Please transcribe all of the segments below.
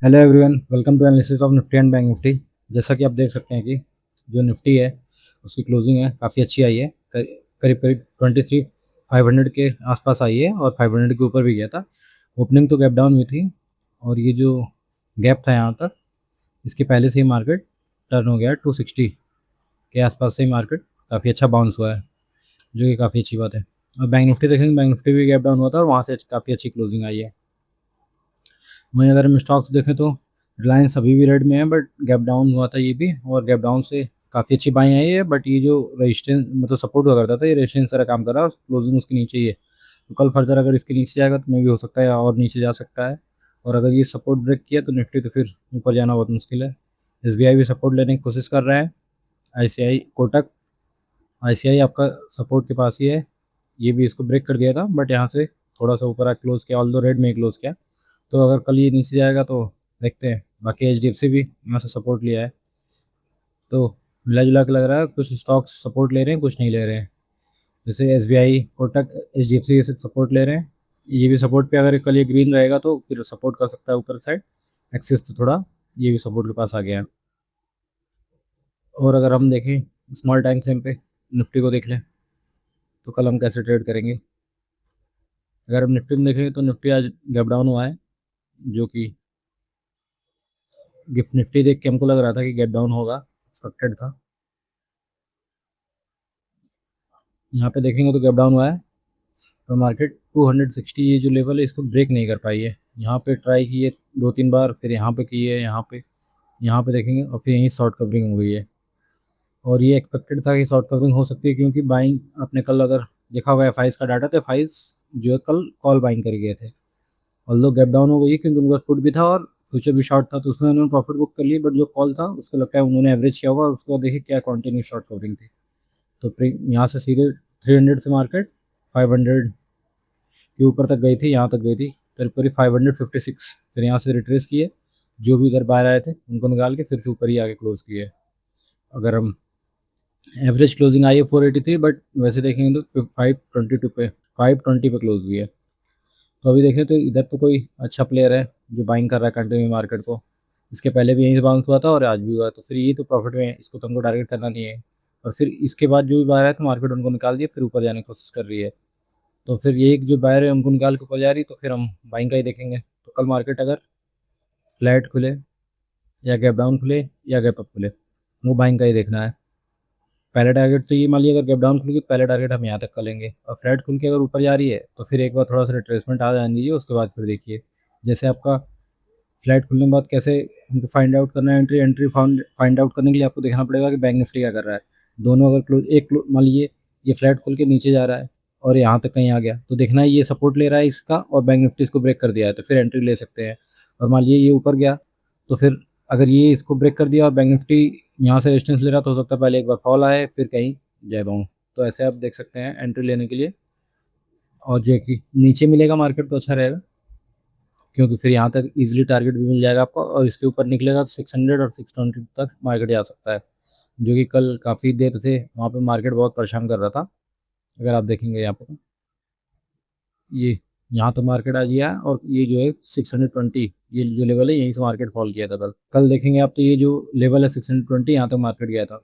Hello everyone, welcome to analysis of Nifty and bank Nifty. जैसा कि आप देख सकते हैं कि जो निफ्टी है उसकी क्लोजिंग है काफ़ी अच्छी आई है। करीब करीब 23,500 के आसपास आई है और 500 के ऊपर भी गया था। ओपनिंग तो गैप डाउन हुई थी और ये जो गैप था यहाँ तक, इसके पहले से ही मार्केट टर्न हो गया 260 के आसपास से ही मार्केट काफ़ी अच्छा बाउंस हुआ है, जो कि काफ़ी अच्छी बात है। और बैंक निफ्टी देखेंगे, बैंक निफ्टी भी गैप डाउन हुआ था और वहाँ से काफ़ी अच्छी क्लोजिंग आई है। वहीं अगर हम स्टॉक्स देखें तो रिलायंस अभी भी रेड में है, बट गैप डाउन हुआ था ये भी, और गैप डाउन से काफ़ी अच्छी बाई आई है। बट ये जो रेजिस्टेंस मतलब सपोर्ट हुआ करता था, ये रेजिस्टेंस तरह काम कर रहा है और क्लोजिंग उसके नीचे ही है। तो कल फर्दर अगर इसके नीचे जाएगा तो मे भी हो सकता है और नीचे जा सकता है। और अगर ये सपोर्ट ब्रेक किया तो निफ्टी तो फिर ऊपर जाना बहुत मुश्किल है। एसबीआई भी सपोर्ट लेने की कोशिश कर रहा है। आईसीआई कोटक, आईसीआई आपका सपोर्ट के पास ही है। ये भी इसको ब्रेक कर दिया था, बट यहाँ से थोड़ा सा ऊपर आ क्लोज किया, ऑल दो रेड में क्लोज किया। तो अगर कल ये नीचे जाएगा तो देखते हैं। बाकी एचडीएफसी भी यहाँ से सपोर्ट लिया है। तो मिला जुला के लग रहा है कुछ स्टॉक्स सपोर्ट ले रहे हैं, कुछ नहीं ले रहे हैं। जैसे एसबीआई, कोटक, एचडीएफसी ये सब सपोर्ट ले रहे हैं। ये भी सपोर्ट पे अगर कल ये ग्रीन रहेगा तो फिर सपोर्ट कर सकता है ऊपर साइड। एक्सिस तो थोड़ा ये भी सपोर्ट के पास आ गया है। और अगर हम देखें स्मॉल टाइम फ्रेम पे निफ्टी को देख लें तो कल हम कैसे ट्रेड करेंगे। अगर हम निफ्टी में देखेंगे तो निफ्टी आज गैप डाउन हुआ है, जो कि गिफ्ट निफ्टी देख के हमको लग रहा था कि गैप डाउन होगा, एक्सपेक्टेड था। यहाँ पे देखेंगे तो गैप डाउन हुआ है और मार्केट 260 ये जो लेवल है इसको ब्रेक नहीं कर पाई है। यहाँ पे ट्राई की है दो तीन बार, फिर यहाँ पे की है, यहाँ पे देखेंगे और फिर यहीं शॉर्ट कवरिंग हो गई है। और ये एक्सपेक्टेड था कि शॉर्ट कवरिंग हो सकती है, क्योंकि बाइंग आपने कल अगर देखा होगा एफ का डाटा, तो एफ जो है कल कॉल बाइंग कर गए थे। और लोग गैप डाउन हो गई क्योंकि उनका पुट भी था और फ्यूचर भी शॉर्ट था, तो उसमें उन्होंने प्रॉफिट बुक कर लिया। बट जो कॉल था उसको लगता है उन्होंने एवरेज किया होगा, उसको देखिए क्या कंटिन्यू शॉर्ट कवरिंग थी। तो यहाँ से सीधे 300 से मार्केट 500 के ऊपर तक गई थी, यहाँ तक गई थी करीब करीब 556। फिर यहाँ से रिट्रेस किए, जो भी इधर बाहर आए थे उनको निकाल के फिर से ऊपर ही आके क्लोज किए। अगर हम एवरेज क्लोजिंग आई है 483, बट वैसे देखेंगे तो 522 पे 520 पे क्लोज हुई है। तो अभी देखें तो इधर तो कोई अच्छा प्लेयर है जो बाइंग कर रहा है कंटिन्यू मार्केट को। इसके पहले भी यहीं से बाउंस हुआ था और आज भी हुआ, तो फिर ये तो प्रॉफिट में है, इसको तो हमको टारगेट करना नहीं है। और फिर इसके बाद जो भी बाहर है तो मार्केट उनको निकाल दिया, फिर ऊपर जाने की कोशिश कर रही है। तो फिर ये एक जो बायर है उनको निकाल के ऊपर जा रही, तो फिर हम बाइंग का ही देखेंगे। तो कल मार्केट अगर फ्लैट खुले या गैप डाउन खुले या गैप अप खुले, वो बाइंग का ही देखना है। पहले टारगेट तो ये मान लिया, अगर गैप डाउन खुलेगी तो पहले टारगेट हम यहाँ तक कर लेंगे, और फ्लैट खुल के अगर ऊपर जा रही है तो फिर एक बार थोड़ा सा रिट्रेसमेंट आ जाने दीजिए, उसके बाद फिर देखिए। जैसे आपका फ्लैट खुलने के बाद कैसे हमको फाइंड आउट करना है, एंट्री एंट्री फाइंड आउट करने के लिए आपको देखना पड़ेगा कि बैंक निफ्टी क्या कर रहा है। दोनों अगर क्लोज एक मान लीजिए ये फ्लैट खुल के नीचे जा रहा है और यहाँ तक कहीं आ गया, तो देखना है ये सपोर्ट ले रहा है इसका और बैंक निफ्टी इसको ब्रेक कर दिया है, तो फिर एंट्री ले सकते हैं। और मान लीजिए ये ऊपर गया, तो फिर अगर ये इसको ब्रेक कर दिया और बैंक निफ्टी यहाँ से रेजिस्टेंस ले रहा, तो हो सकता है पहले एक बार फॉल आए फिर कहीं जाए बाउंड। तो ऐसे आप देख सकते हैं एंट्री लेने के लिए। और जो है कि नीचे मिलेगा मार्केट तो अच्छा रहेगा, क्योंकि फिर यहाँ तक इजीली टारगेट भी मिल जाएगा आपको, और इसके ऊपर निकलेगा तो 600 और 620 तक मार्केट जा सकता है, जो कि कल काफ़ी देर से वहाँ पे मार्केट बहुत परेशान कर रहा था। अगर आप देखेंगे यहाँ पे ये यहाँ तो मार्केट आ गया, और ये जो है 620 ये जो लेवल है यहीं से मार्केट फॉल किया था कल। कल देखेंगे आप तो ये जो लेवल है 620 यहाँ तक मार्केट गया था।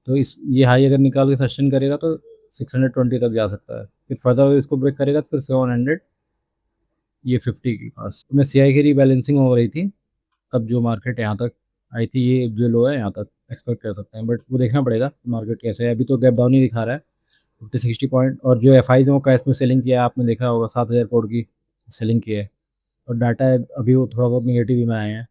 तो इस ये हाई अगर निकाल के सस्टेन करेगा तो 620 तक जा सकता है। फिर फर्दर इसको ब्रेक करेगा तो फिर 700 ये 50 के पास। तो मैं सीआई की रीबैलेंसिंग हो रही थी तब जो मार्केट यहाँ तक आई थी, ये जो लो है यहाँ तक एक्सपेक्ट कर सकते हैं, बट वो देखना पड़ेगा मार्केट कैसे है। अभी तो गैप डाउन ही दिखा रहा है 50-60 पॉइंट। और जो एफ आई है वो कैश में सेलिंग किया है, आपने देखा होगा 7,000 करोड़ की सेलिंग की है। और डाटा है अभी वो थोड़ा बहुत निगेटिव ही में आए हैं।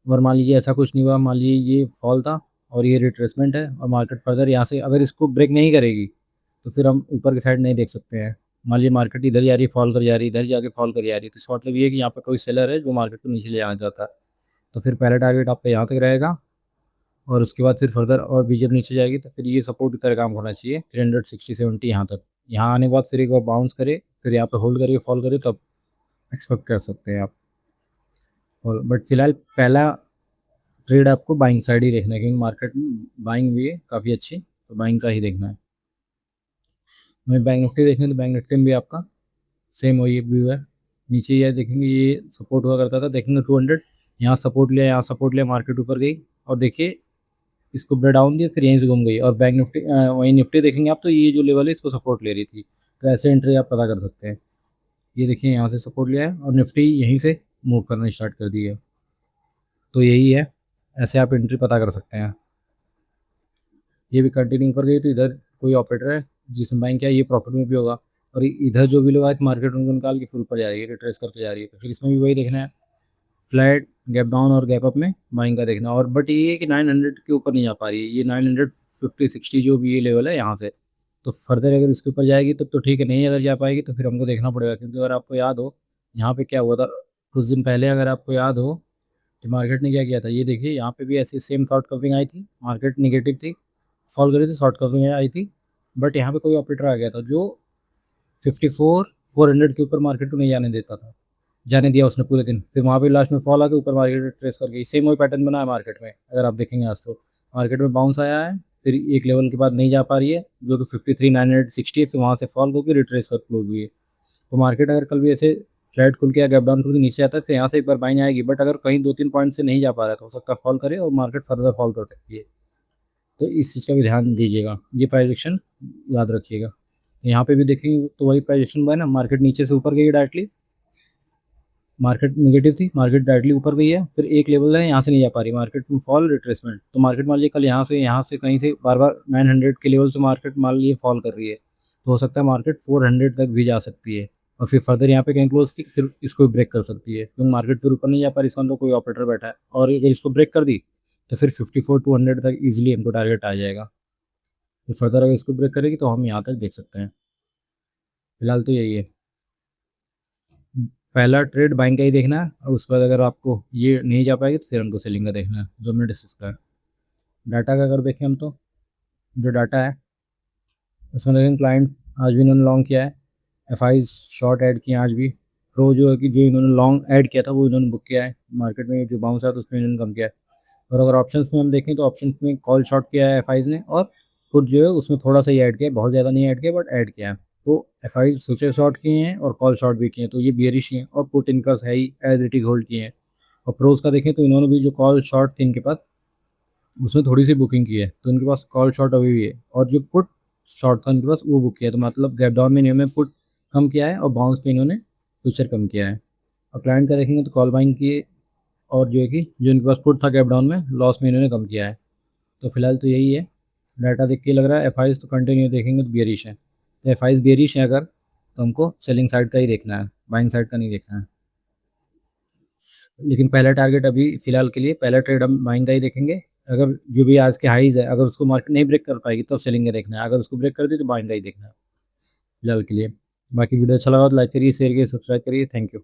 और मान लीजिए ऐसा कुछ नहीं हुआ, मान लीजिए ये फॉल था और ये रिट्रेसमेंट है और मार्केट फर्दर यहाँ से अगर इसको ब्रेक नहीं करेगी तो फिर हम ऊपर की साइड नहीं देख सकते हैं। मान लीजिए मार्केट इधर जा रही है, फॉल कर जा रही है, इधर जाके फॉल कर जा रही है, तो इसका मतलब ये है कि यहाँ पर कोई सेलर है जो मार्केट को नीचे ले आना चाहता है। तो फिर पहला टारगेट आपका यहाँ तक रहेगा, और उसके बाद फिर फर्दर और भी जब नीचे जाएगी तो फिर ये सपोर्ट की तरह काम होना चाहिए 360-70 यहाँ तक। यहाँ आने के बाद फिर एक बार बाउंस करे, फिर यहाँ पे होल्ड करके फॉल करे, तब एक्सपेक्ट कर सकते हैं आप। और बट फिलहाल पहला ट्रेड आपको बाइंग साइड ही देखना है, क्योंकि मार्केट में बाइंग भी है काफ़ी अच्छी, तो बाइंग का ही देखना है। मैं बैंक निफ्टी देखने तो बैंक निफ्टी में भी आपका सेम वही व्यू है। नीचे ये देखेंगे ये सपोर्ट हुआ करता था, देखेंगे 200, यहाँ सपोर्ट लिया, यहाँ सपोर्ट लिया, मार्केट ऊपर गई और देखिए इसको ब्रेक डाउन दिया, फिर यहीं से घूम गई और बैंक निफ्टी वहीं निफ्टी देखेंगे आप तो ये जो लेवल है इसको सपोर्ट ले रही थी। तो ऐसे एंट्री आप पता कर सकते हैं। ये देखिए यहाँ से सपोर्ट लिया है और निफ्टी यहीं से मूव करना स्टार्ट कर दी है। तो यही है, ऐसे आप एंट्री पता कर सकते हैं। ये भी कंटिन्यू ऊपर गई तो इधर कोई ऑपरेटर है जिसने बाइंग किया, ये प्रॉफिट में भी होगा। और इधर जो भी लोग आए मार्केट उनको निकाल के फिर ऊपर जा रही है, रिट्रेस करके जा रही है। तो फिर इसमें भी वही देखना है, फ्लैट गैप डाउन और गैप अप में बाइंग का देखना। और बट ये है कि 900 के ऊपर नहीं जा पा रही है, ये 950-60 जो भी ये लेवल है यहाँ से। तो फर्दर अगर इसके ऊपर जाएगी तब तो ठीक है, नहीं अगर जा पाएगी तो फिर हमको देखना पड़ेगा। क्योंकि अगर आपको याद हो यहाँ पे क्या हुआ था कुछ दिन पहले, अगर आपको याद हो कि मार्केट ने क्या किया था, ये देखिए यहाँ पे भी ऐसी सेम शॉर्ट कवरिंग आई थी, मार्केट निगेटिव थी, फॉल करी थी, शॉर्ट कवरिंग आई थी। बट यहाँ पे कोई ऑपरेटर आ गया था जो 54-400 के ऊपर मार्केट को नहीं जाने देता था, जाने दिया उसने पूरे दिन। फिर वहाँ पे लास्ट में फॉल आके ऊपर मार्केट ट्रेस कर गई। सेम वही पैटर्न बना है मार्केट में, अगर आप देखेंगे आज तो मार्केट में बाउंस आया है, फिर एक लेवल के बाद नहीं जा पा रही है जो कि 53,960 है, फिर वहाँ से फॉल होकर रिट्रेस कर क्लोज हुई है। तो मार्केट अगर कल भी ऐसे फ्लैट खुल के या गैप डाउन खुल के नीचे आता है तो यहाँ से एक बार बाइंग आएगी। बट अगर कहीं 2-3 पॉइंट से नहीं जा पा रहा है तो हो सकता है फॉल करे और मार्केट फर्दर फॉल कर सकती है। तो इस चीज़ का भी ध्यान दीजिएगा, ये प्राइजेक्शन याद रखिएगा। यहाँ पे भी देखेंगे तो वही प्राइजेक्शन हुआ है ना, मार्केट नीचे से ऊपर गई डायरेक्टली, मार्केट नेगेटिव थी, मार्केट डायरेक्टली ऊपर गई है, फिर एक लेवल है यहाँ से नहीं जा पा रही, मार्केट में फॉल रिट्रेसमेंट। तो मार्केट मान लीजिए कल यहाँ से कहीं से बार बार 900 के लेवल से मार्केट मान लीजिए फॉल कर रही है, तो हो सकता है मार्केट 400 तक भी जा सकती है और फिर फर्दर यहाँ पे कहीं क्लोज की फिर इसको ब्रेक कर सकती है। क्योंकि मार्केट फिर ऊपर नहीं जा पा रही, इसका तो कोई ऑपरेटर बैठा है और अगर इसको ब्रेक कर दी तो फिर 54-200 तक ईजिली हमको टारगेट आ जाएगा। तो फर्दर अगर इसको ब्रेक करेगी तो हम यहाँ तक देख सकते हैं। फिलहाल तो यही है, पहला ट्रेड बाइंग का ही देखना है और उसके बाद अगर आपको ये नहीं जा पाएगी तो फिर हमको सेलिंग का देखना है, जो हमने डिस्कस करा है। डाटा का अगर देखें हम तो जो डाटा है उसमें देखें क्लाइंट आज भी इन्होंने लॉन्ग किया है, एफ आई शॉर्ट ऐड किया आज भी, प्रो जो है कि जो इन्होंने लॉन्ग ऐड किया था वो इन्होंने बुक किया है, मार्केट में जो बाउंस आया तो उसमें इन्होंने कम किया है। और अगर ऑप्शंस में हम देखें तो ऑप्शंस में कॉल शॉर्ट किया है एफ ने, और पुट जो है उसमें थोड़ा सा ही ऐड किया है, बहुत ज़्यादा नहीं ऐड किया बट ऐड किया है। तो एफ आई फ्यूचर शॉर्ट किए हैं और कॉल शॉर्ट भी किए हैं, तो ये बियरिश ही हैं, और पुट इनका सही एज इट इज होल्ड किए हैं। और प्रोज का देखें तो इन्होंने भी जो कॉल शॉर्ट थी इनके पास उसमें थोड़ी सी बुकिंग की है, तो इनके पास कॉल शॉर्ट अभी भी है, और जो पुट शॉर्ट था इनके पास वो बुक किया है। तो मतलब गैप डाउन में इन्होंने पुट कम किया है और बाउंस पे इन्होंने फ्यूचर कम किया है। और क्लाइंट का देखेंगे तो कॉल बाइंग किए और जो है कि जो इनके पास पुट था गैप डाउन में लॉस में इन्होंने कम किया है। तो फिलहाल तो यही है, डाटा देख के लग रहा है एफ आई तो कंटिन्यू देखेंगे तो बियरिश है। तो एफ आई बियरिश है अगर तो हमको सेलिंग साइड का ही देखना है, बाइंग साइड का नहीं देखना है। लेकिन पहला टारगेट अभी फिलहाल के लिए पहला ट्रेड हम बाइंग का ही देखेंगे। अगर जो भी आज के हाईज है अगर उसको मार्केट नहीं ब्रेक कर पाएगी तब सेलिंग का देखना है, अगर उसको ब्रेक कर दी तो बाइंग का ही देखना है फिलहाल के लिए। बाकी वीडियो अच्छा लगा तो लाइक करिए, शेयर करिए, सब्सक्राइब करिए। Thank you.